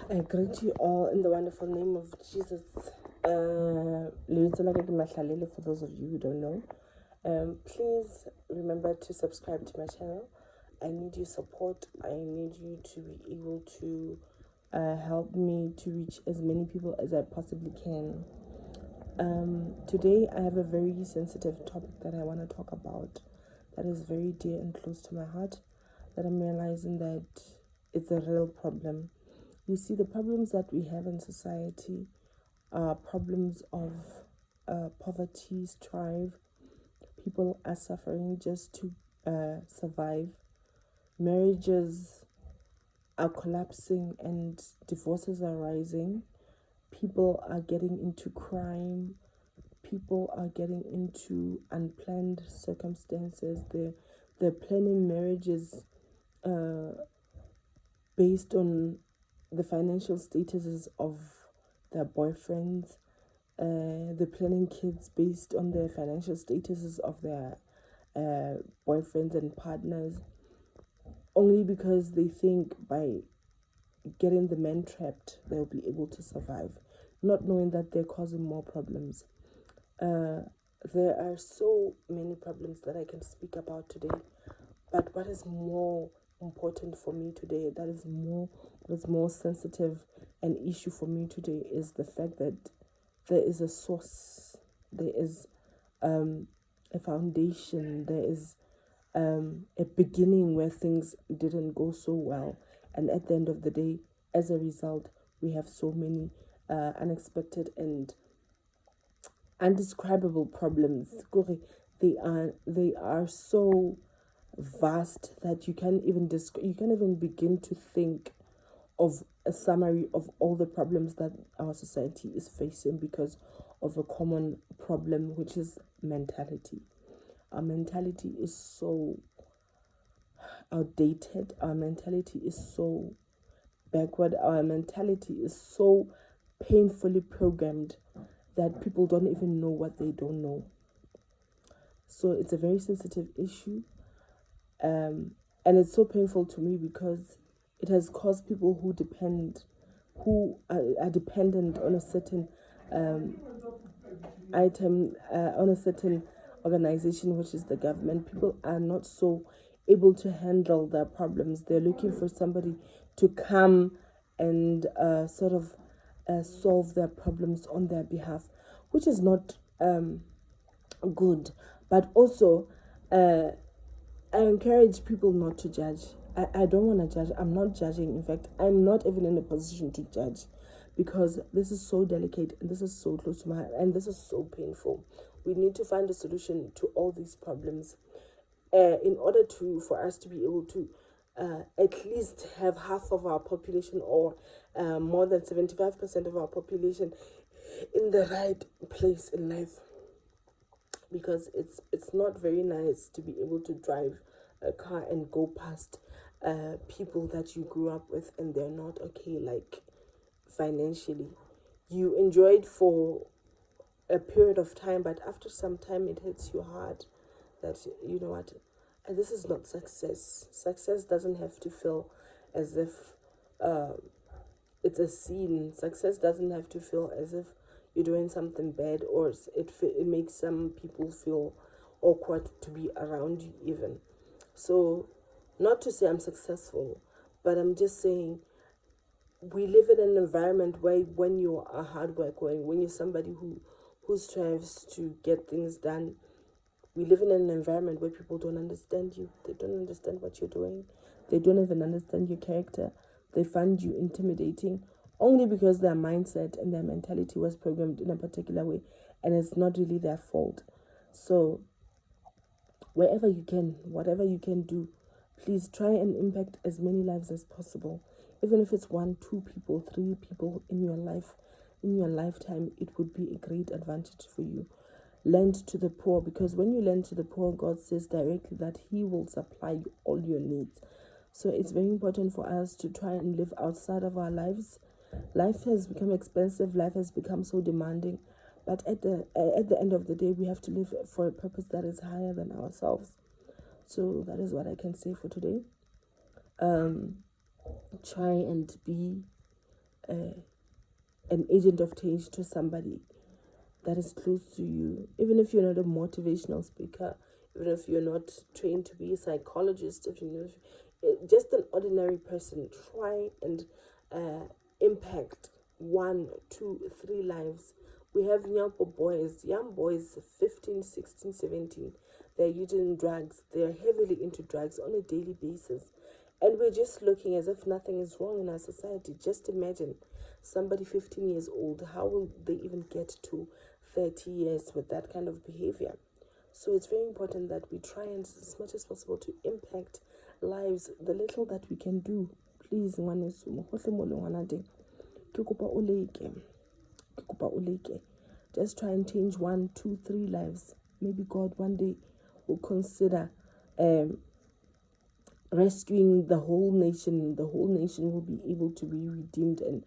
I greet you all in the wonderful name of Jesus. For those of you who don't know, please remember to subscribe to my channel. I need your support. I need you to be able to help me to reach as many people as I possibly can. Today, I have a very sensitive topic that I want to talk about that is very dear and close to my heart, that I'm realizing that it's a real problem. You see, the problems that we have in society are problems of poverty, strife. People are suffering just to survive. Marriages are collapsing and divorces are rising. People are getting into crime. People are getting into unplanned circumstances. They're planning marriages based on the financial statuses of their boyfriends. They're planning kids based on the financial statuses of their boyfriends and partners, only because they think by getting the men trapped, they'll be able to survive, not knowing that they're causing more problems. There are so many problems that I can speak about today, but what is more important for me today, what is more sensitive an issue for me today, is the fact that there is a source, there is a foundation, there is a beginning where things didn't go so well, and at the end of the day, as a result, we have so many unexpected and undescribable problems. They are so vast that you can't even begin to think of a summary of all the problems that our society is facing because of a common problem, which is mentality. Our mentality is so outdated. Our mentality is so backward. Our mentality is so painfully programmed that people don't even know what they don't know. So it's a very sensitive issue. And it's so painful to me because it has caused people who are dependent on a certain item, on a certain organization, which is the government. People are not so able to handle their problems. They're looking for somebody to come and solve their problems on their behalf, which is not good. But also, I encourage people not to judge. I don't want to judge. I'm not judging. In fact, I'm not even in a position to judge because this is so delicate and this is so close to my heart and this is so painful. We need to find a solution to all these problems in order for us to be able to at least have half of our population or more than 75% of our population in the right place in life, because it's not very nice to be able to drive a car and go past people that you grew up with and they're not okay, like financially. You enjoy it for a period of time, but after some time it hits you hard that, you know what, and this is not success. Success doesn't have to feel as if it's a sin. Success doesn't have to feel as if you're doing something bad, or it makes some people feel awkward to be around you even. So, not to say I'm successful, but I'm just saying we live in an environment where when you are hardworking, when you're somebody who strives to get things done, we live in an environment where people don't understand you. They don't understand what you're doing. They don't even understand your character. They find you intimidating only because their mindset and their mentality was programmed in a particular way, and it's not really their fault. So, wherever you can, whatever you can do, please try and impact as many lives as possible. Even if it's one, two people, three people in your life, in your lifetime, it would be a great advantage for you. Lend to the poor, because when you lend to the poor, God says directly that He will supply you all your needs. So it's very important for us to try and live outside of our lives. Life has become expensive, life has become so demanding, but at the end of the day, we have to live for a purpose that is higher than ourselves. So that is what I can say for today. Try and be an agent of change to somebody that is close to you. Even if you're not a motivational speaker, even if you're not trained to be a psychologist, if you're just an ordinary person, try and impact 1, 2, 3 lives. We have young boys, 15, 16, 17. They're using drugs. They're heavily into drugs on a daily basis. And we're just looking as if nothing is wrong in our society. Just imagine somebody 15 years old, how will they even get to 30 years with that kind of behavior? So it's very important that we try and as much as possible to impact lives, the little that we can do. Please, just try and change 1, 2, 3 lives. Maybe God one day will consider rescuing the whole nation. The whole nation will be able to be redeemed, and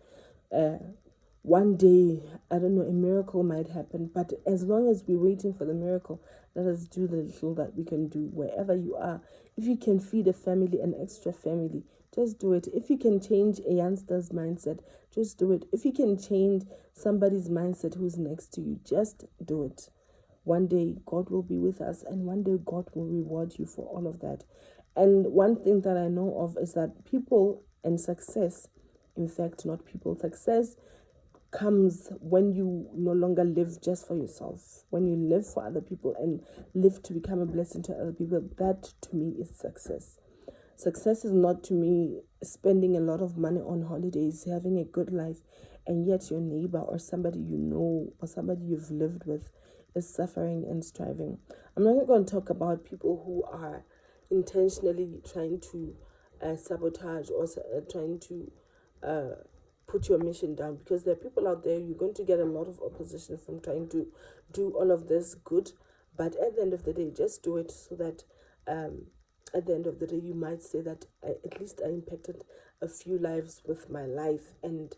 one day, I don't know, a miracle might happen. But as long as we're waiting for the miracle, let us do the little that we can do wherever you are. If you can feed a family, an extra family, just do it. If you can change a youngster's mindset, just do it. If you can change somebody's mindset who's next to you, just do it. One day God will be with us, and one day God will reward you for all of that. And one thing that I know of is that people and success, in fact, not people, success comes when you no longer live just for yourself. When you live for other people and live to become a blessing to other people, that to me is success. Success is not to me spending a lot of money on holidays, having a good life, and yet your neighbor or somebody you know or somebody you've lived with is suffering and striving. I'm not going to talk about people who are intentionally trying to sabotage or trying to put your mission down, because there are people out there, you're going to get a lot of opposition from trying to do all of this good. But at the end of the day, just do it so that at the end of the day, you might say that at least I impacted a few lives with my life, and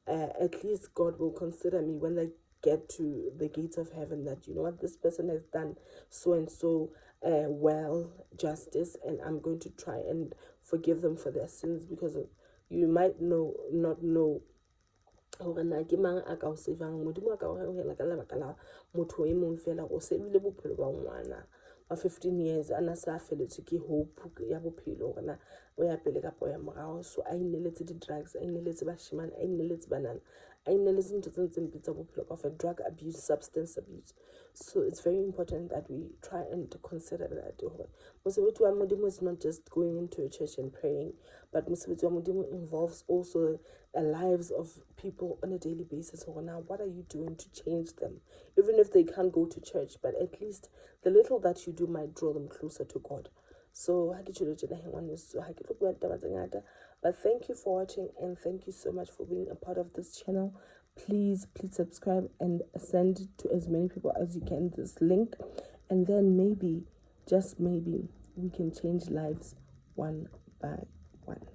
at least God will consider me when I get to the gates of heaven, that you know what, this person has done so and so well, justice, and I'm going to try and forgive them for their sins, because of, you might not know gore na ke mang a ka o savang. Modimo a ka o hela ka lebaka la motho e mong fela o sebile bophelo ba ngwana wa 15 years a na sa feletswe ke hope ya bophelo gore na o ya pele ka poya morago. So a ineletse di-drugs, a ineletse bashimane, a ineletse banana, a ineletse ntho tse ntseng pitsa bophelo ka fa drug abuse, substance abuse. So it's very important that we try and consider that mosebetsi wa modimo is not just going into a church and praying, but mosebetsi wa modimo involves also the lives of people on a daily basis. So now, what are you doing to change them? Even if they can't go to church, but at least the little that you do might draw them closer to God. So but thank you for watching, and thank you so much for being a part of this channel. Please subscribe and send to as many people as you can this link, and then maybe, just maybe, we can change lives one by one.